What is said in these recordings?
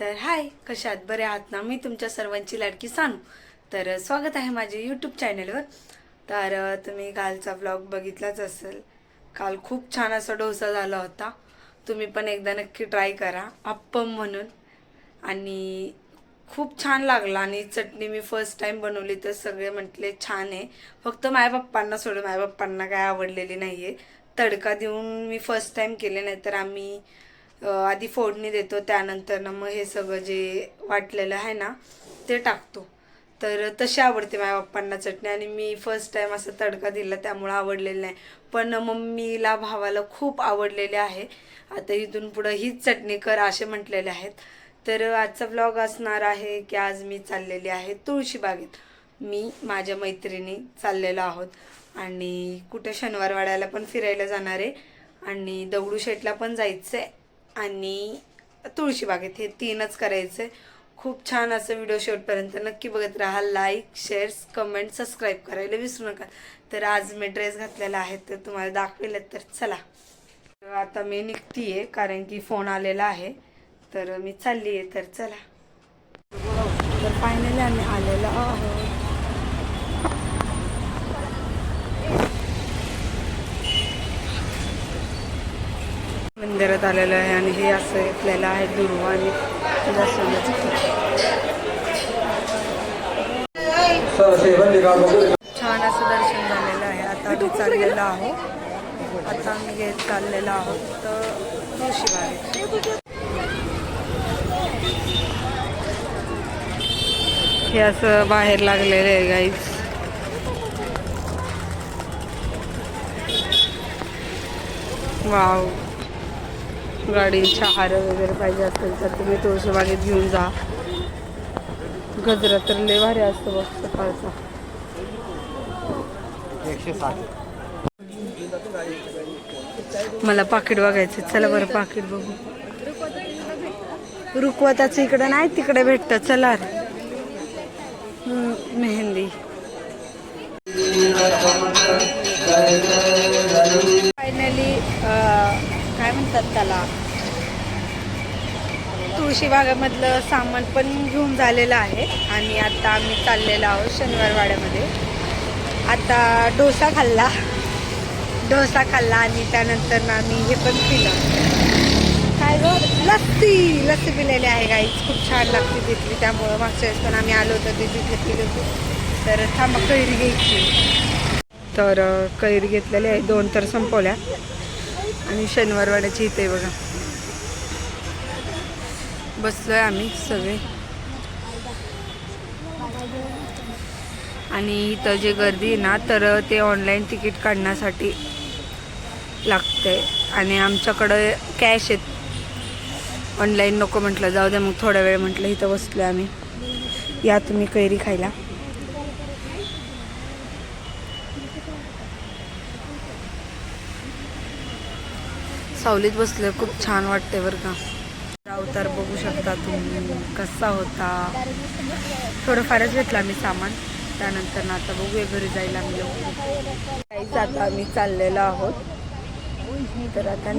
तर हाय, कशा आहात? बरे आहात ना? मी तुमच्या सर्वांची लाडकी सानू. तर स्वागत आहे माझे यूट्यूब चॅनलवर. तर तुम्ही कालचा व्लॉग बघितलाच असेल. काल खूप छान असा डोसा झाला होता. तुम्ही पण एकदा नक्की ट्राय करा, अप्पम म्हणून. आणि खूप छान लागला. आणि चटणी मी फर्स्ट टाइम बनवली तर सगळे म्हटले छान आहे. फक्त माझ्या पप्पांना सोडून, माझ्या पप्पांना काय आवडलेली नाही आहे. तडका देऊन मी फर्स्ट टाइम केले, नाही तर आम्ही आधी फोडणी देतो, त्यानंतर ना मग हे सगळं जे वाटलेलं आहे ना ते टाकतो. तर तशी आवडते माझ्या पप्पांना चटणी. आणि मी फर्स्ट टाइम असं तडका दिला त्यामुळं आवडलेलं नाही. पण मम्मीला भावाला खूप आवडलेले आहे. आता इथून पुढं हीच चटणी कर असे म्हटलेले आहेत. तर आजचा व्लॉग असणार आहे की आज मी चाललेली आहे तुळशीबागेत. मी माझ्या मैत्रिणी चाललेलो आहोत. आणि कुठे शनिवारवाड्याला पण फिरायला जाणार आहे, आणि दगडूशेठला पण जायचं आहे, आणि तुळशीबागेत. हे तीनच करायचे. खूप छान असं व्हिडिओ शेवटपर्यंत नक्की बघत राहा. लाईक, शेअर्स, कमेंट, सबस्क्राईब करायला विसरू नका. तर आज मी ड्रेस घातलेला आहे तर तुम्हाला दाखवेल. तर चला, आता मी निघतीये कारण की फोन आलेला आहे. तर मी चालली आहे. तर चला. तर फायनली आम्ही आलेलो आहोत. मंदिरात आलेलं आहे आणि हे असं घेतलेलं आहे दुर्वा आणि छान असं दर्शन झालेलं आहे. आता आम्ही चाललेलो आहोत. आता आम्ही घेत चाललेलो आहोत तर तुळशीबागेत. हे असं बाहेर लागलेलं आहे गाईज. वाव, गाडींच्या हार वगैरे पाहिजे असेल तर तुम्ही तुळशीबागेत घेऊन जा. गजरा तर लय भारी असतो बघ सकाळचा. 160. मला पाकिट बघायचं. चला बरं पाकिट बघू. रुकवताचं इकडे नाही, तिकडे भेटतं. चला रे. मेहंदी. फायनली काय म्हणतात त्याला, तुळशीबागेमधलं सामान पण घेऊन झालेलं आहे. आणि आता आम्ही चाललेलो आहोत शनिवारवाड्यामध्ये. आता डोसा खाल्ला आणि त्यानंतर ना आम्ही हे पण पिलं. काय गं, लस्सी पिलेली आहे गाईच. खूप छान लागते तिथली. त्यामुळं मागच्या वेळेस पण आम्ही आलो होतो ते तिथे पिलो होतो. तर थांबा, कैरी घ्यायची. तर कैरी घेतलेली आहे. 2 तर संपवल्या. आणि शनिवारवाड्याची इथे बघा बसलोय आम्ही सगळे. आणि इथं जे गर्दी आहे ना, तर ते ऑनलाईन तिकीट काढण्यासाठी लागते. आणि आमच्याकडं कॅश आहेत. ऑनलाईन नको म्हटलं, जाऊ द्या मग थोडा वेळ म्हटलं इथं बसलोय आम्ही. या तुम्ही कैरी खायला. सावलीत बसलोय. खूप छान वाटते बरं का. अवतार बघू शकता तुम्ही कसा होता. थोडंफारच घेतलं आम्ही सामान. त्यानंतर ना आता बघूया घरी जायला आम्ही लवकर. आता आम्ही चाललेलो आहोत. तर आता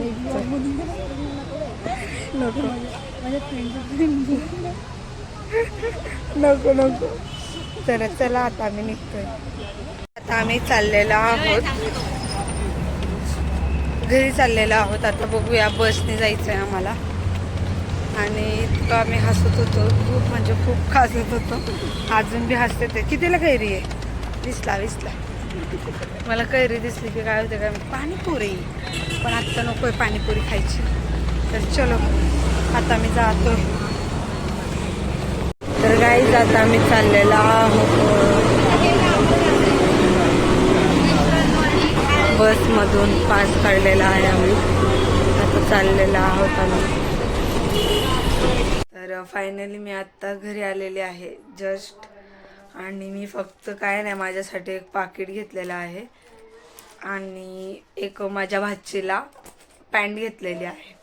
नको. तर चला आता आम्ही निघतोय. आता आम्ही चाललेलो आहोत, घरी चाललेलो आहोत. आता बघूया, बसने जायचं आहे आम्हाला. आणि इतकं आम्ही हसत होतो, खूप म्हणजे खूप हसत होतो. अजून बी हसते ते. कितीला कैरी आहे? 20ला. मला कैरी दिसली की काय होते काय, पाणीपुरी. पण आत्ता नको आहे पाणीपुरी खायची. तर चलो आता मी जातो. तर गाईज आता आम्ही चाललेला आहोत. बसमधून पास काढलेला आहे आम्ही. आता चाललेला आहोत आम्ही. तर फायनली मी आत्ता घरी आलेले आहे जस्ट. आणि मी फक्त काय नाही, माझ्यासाठी एक पाकिट घेतलेलं आहे आणि एक माझ्या भाचीला पॅन्ट घेतलेली आहे.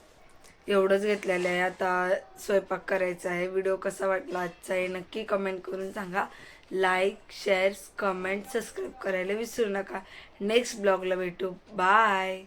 एवढंच घेतलेलं आहे. आता स्वयंपाक करायचा आहे. व्हिडिओ कसा वाटला आजचा आहे नक्की कमेंट करून सांगा. लाईक, शेअर्स, कमेंट, सबस्क्राईब करायला विसरू नका. नेक्स्ट ब्लॉगला भेटू. बाय.